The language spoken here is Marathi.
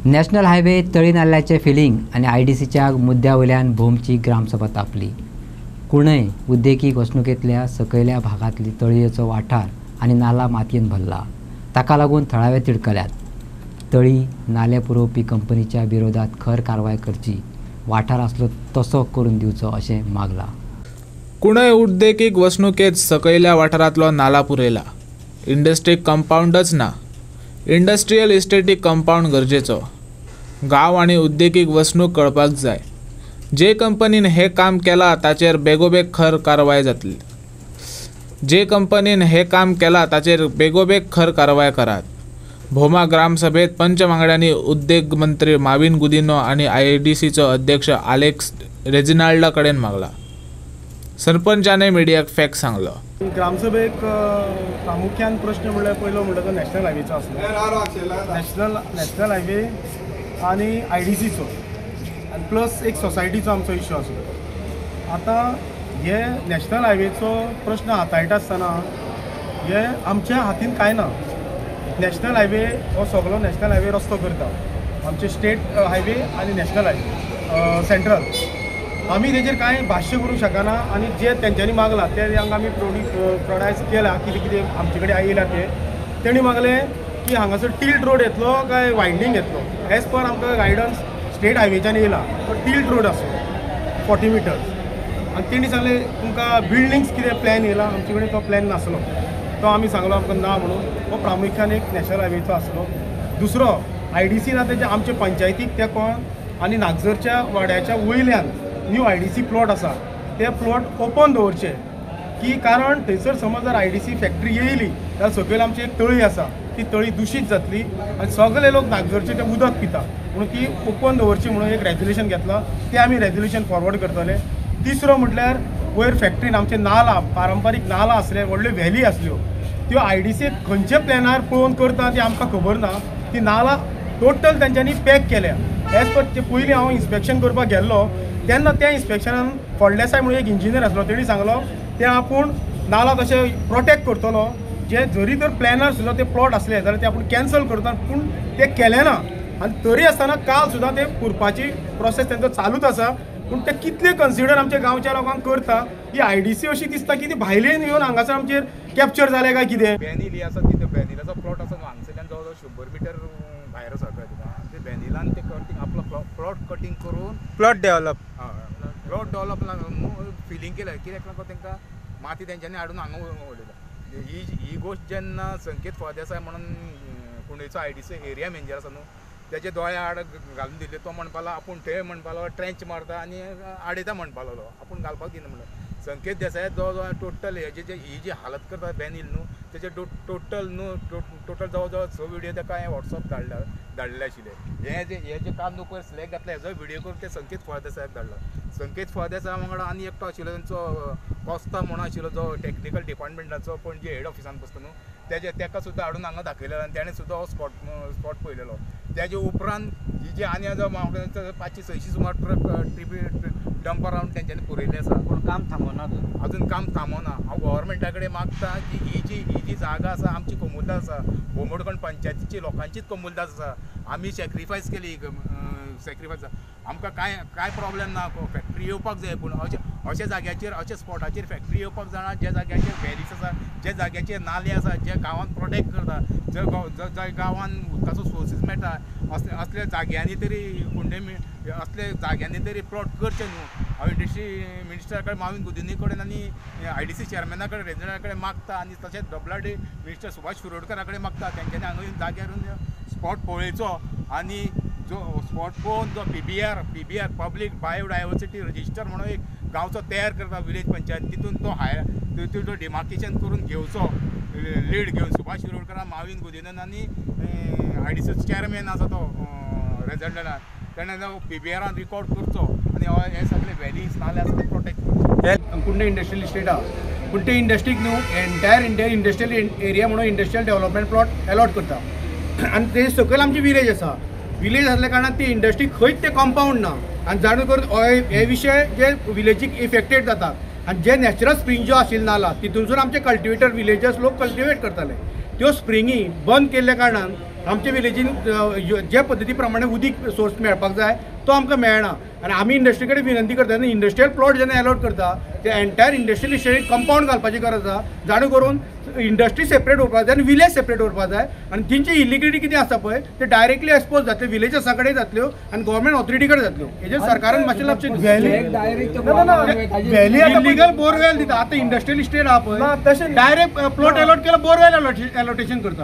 नॅशनल हायवे तळी नाल्याचे फिलिंग आणि IDCच्या मुद्द्यावयल्यान भोमची ग्रामसभा तापली. कुणय उद्देगीक वसणुकेंतल्या सकयल्या भागांतली तळयेचो वाठार आनी नाला मातयेन भरला. ताका लागून थळावे तिडकल्यात. तळी नाले पुरवपी कंपनीच्या विरोधात खर कारवाय करची, वाठार आसलो तसो करून दिवचो अशें मागला. कुणय उद्देगीक वसणुकेत सकयल्या वाठारांतलो नाला पुरयला. इंडस्ट्रीक कंपाऊंडच ना. इंडस्ट्रियल इस्टेटीक कंपाऊंड गरजेचो. गांव आनी उद्देगीक वसणूक कळपाक जाय. जे कंपनीन हे काम केलां ताचेर बेगोबेग खर कारवाय जातली. जे कंपनीन हे काम केलां ताचेर बेगोबेग खर कारवाय करात. भोमा ग्रामसभेत पंच वांगड्यांनी उद्देग मंत्री माविन गुदिन्हो आनी IDCचो अध्यक्ष आलेक्स रेजिनाल्डा कडेन मागला. सरपंचाने मिडियाक फॅक्ट सांगलो. ग्रामसभेक प्रामुख्यान प्रश्न म्हणल्यार पयलो म्हणटा तो नॅशनल हायवेचो आसलो. नॅशनल हायवे आनी IDCचो आनी प्लस एक सोसायटीचो आमचो इश्यू आसलो. आतां हे नॅशनल हायवेचो प्रश्न हाताळटा आसतना हे आमच्या हातीन कांय ना. नॅशनल हायवे हो सगळो नॅशनल हायवे रस्तो करता. आमचे स्टेट हायवे आनी नॅशनल हायवे सेंट्रल. आमी तेजेर कांय भाश्य करूंक शकना आनी जे तेंच्यांनी मागलां ते हांगा आमी प्रोडायज केला. कितें कितें आमचे कडेन आयला तेणी मागलें की हांगासर टिल्ट रोड येतलो काय वायंडींग येतलो. एज पर आमकां गायडन्स स्टेट हायवेच्यान येयला तो टिल्ट रोड आसलो 40 मिटर्स. आनी तेणी सांगलें तुमकां बिल्डिंग्स कितें प्लॅन येयला. आमचे कडेन तो प्लॅन नासलो. तो आमी सांगलो आमकां ना म्हणून. हो प्रामुख्यान एक नॅशनल हायवेचो आसलो. दुसरो IDC ना तेजे आमचे पंचायतीक तेकोन आनी नागजरच्या वाड्याच्या वयल्यान न्यू IDC प्लॉट आसा ते प्लॉट ओपन दवरचे की कारण थंयसर समज जर IDC फॅक्टरी येयली जाल्यार सकयल आमची एक तळी आसा ती तळी दूशीत जातली आनी सगळे लोक नागजरचे ते उदक पिता म्हणून ती ओपन दवरची म्हणून एक रेजोल्युशन घेतला. ते आमी रेजोल्युशन फॉरवर्ड करतले. तिसरो म्हटल्यार वयर फॅक्टरीन आमचे नाला पारंपारीक नाला आसले व्हडल्यो व्हॅली आसल्यो त्यो IDC खंयचे प्लॅनार पळोवन करता ती आमकां खबर ना. ती नाला टोटल तेंच्यांनी पॅक केल्या. एज पर ते पयलीं हांव इन्स्पेक्शन करपाक गेल्लो तेन्ना त्या इन्स्पेक्शनान फळदेसाय म्हणून एक इंजिनियर आसलो. तेणी सांगलो ते आपूण नाला तशे प्रोटेक्ट करतलो. जे जरी तर प्लॅनर सुद्दां ते प्लॉट असले जाल्यार ते आपूण कॅन्सल करता पूण ते केले ना. आनी तरी आसतना काल सुद्दां ते पुरपाची प्रोसेस तेंचो चालूच आसा. पूण ते कितले कन्सिडर आमच्या गांवच्या लोकांक करता ही IDC अशी दिसता की ती भायल्यान येवन हांगासर आमचेर कॅप्चर जाले काय कितें. बॅनिली आसा तिथे बॅनिलाचो प्लॉट आसा हांगसरल्यान जवळ 100 मिटर भायर आसा कळ्ळें तुका. ते बॅनिलान ते कटींग आपलो प्लॉट कटींग करून प्लॉट डेव्हलप फिलिंग केलं. कित्याक लागून तांकां माती तेंच्यांनी हाडून हांगा उडयता. ही गोश्ट जेन्ना संकेत फळदेसाय म्हणून कुंडयचो IDC एरिया मॅनेजर आसा न्हू तेजे दोळे आड घालून दिले. तो म्हणपालो आपूण थंय म्हणपालो ट्रेंच मारता आनी आडयता म्हणपालो. आपूण घालपाक दिना म्हणून संकेत देसाय जवळ जवळ टोटल हेजे ही जी हालत करता बॅनील न्हू तेजे टोटल जवळ जवळ 6 व्हिडिओ ताका हांवें WhatsApp धाडले आशिल्ले. हे जे काम न्हू पयर सिलेक्ट घातले हेजो व्हिडिओ करून ते संकेत फळदेसायाक धाडला. संकेत फळदेसाय वांगडा आनी एकटो आशिल्लो तांचो कोस्ता म्हणून आशिल्लो जो टेक्निकल डिपार्टमेंटाचो पणजे हेड ऑफिसान बसता न्हू तेका सुद्दां हाडून हांगा दाखयलेलो आनी ताणें सुद्दां हो स्पॉट पळयलेलो. तेजे उपरांत ही जी आनी जो 500-600 सुमार ट्रक डंपर रावन तेंच्यांनी पुरयल्ले आसा पूण काम थांबोना अजून काम थांबोना. हांव गव्हर्मेंटा कडेन मागता की ही जी जागा आसा आमची कमुलदाद आसा. बोमोडगण पंचायतीची लोकांचीच कमुलदाद आसा. आमी सॅक्रिफायस केली सॅक्रिफायस आमकां कांय प्रॉब्लेम ना. फॅक्टरी येवपाक जाय पूण अशा जाग्याचेर अशा स्पॉटाचेर फॅक्टरी येवपाक जाणा ज्या जाग्याचेर व्हॅलीज आसा ज्या जाग्याचेर नाले आसा जे गांवांत प्रोटेक्ट करता ज्या गांवांत उदकाचो सोर्सीस मेळटा असल्या जाग्यांनी तरी असल्या जाग्यांनी तरी प्लॉट करचे न्हू. हांव इंडस्ट्री मिनिस्टरा कडेन माविन गुदिन्हो कडेन आनी IDC चेअरमॅना कडेन रेजिडेंटा कडेन मागता आनी तशेंच WRD मिनिस्टर सुभाष शिरोडकरा कडेन मागता तेंच्यांनी हांगा येवन जाग्यार स्पॉट पळयचो आनी जो स्पॉट पळोवन जो PBR पब्लीक बायोडायवर्सिटी रजिस्टर म्हणून एक गांवचो तयार करता विलेज पंचायत तितून तो डिमार्केशन करून घेवचो लीड घेवन सुभाष शिरोडकरा माविन गुदिन्हो आनी IDC चेअरमॅन आसा तो रेजिडेंटान तेणें PBRान रिकॉर्ड करचो आनी हे सगळे व्हॅलीज नाले आसा ते प्रोटेक्ट करचो. कुंडे इंडस्ट्रियल इस्टेट आहा पूण ते इंडस्ट्रीक न्हू एंटायर इंडस्ट्रियल एरिया म्हणून इंडस्ट्रियल डेव्हलपमेंट प्लॉट अलॉट करता आनी ते सकयल आमची विलेज आसा. विलेज असल्या कारणान ती इंडस्ट्री खंयच ते कंपाऊंड ना आनी जाणून करून हे विशय जे विलेजीक इफेक्टेड जातात आनी जे नॅचरल स्प्रिंग ज्यो आशिल्ल्यो नाला तितूनसून आमचे कल्टिवेटर विलेजर्स लोक कल्टिवेट करताले त्यो स्प्रिंगी बंद केल्ल्या कारणान आमच्या विलेजीन जे पद्दती प्रमाणे उदीक सोर्स मेळपाक जाय तो आमकां मेळना आनी आमी इंडस्ट्री कडेन विनंती करता आनी इंडस्ट्रियल प्लॉट जेन्ना अलॉट करता ते एंटायर इंडस्ट्रियल इस्टेटीक कंपाऊंड घालपाची गरज आसा जाणें करून इंडस्ट्री सेपरेट उरपाक जाय आनी विलेज सेपरेट उरपाक जाय आनी तेंची इलिगेलिटी कितें आसा पळय ते डायरेक्टली एक्सपोज जातले विलेजर्सा कडेन जातल्यो आनी गव्हर्मेंट ऑथॉरिटी कडेन जातल्यो हेजेर सरकारान मातशें लक्ष इलिगल बोरवेल दिता आतां इंडस्ट्रियल इस्टेट आहा पळय डायरेक्ट प्लॉट अलॉट केला बोरवेल अलॉटेशन करता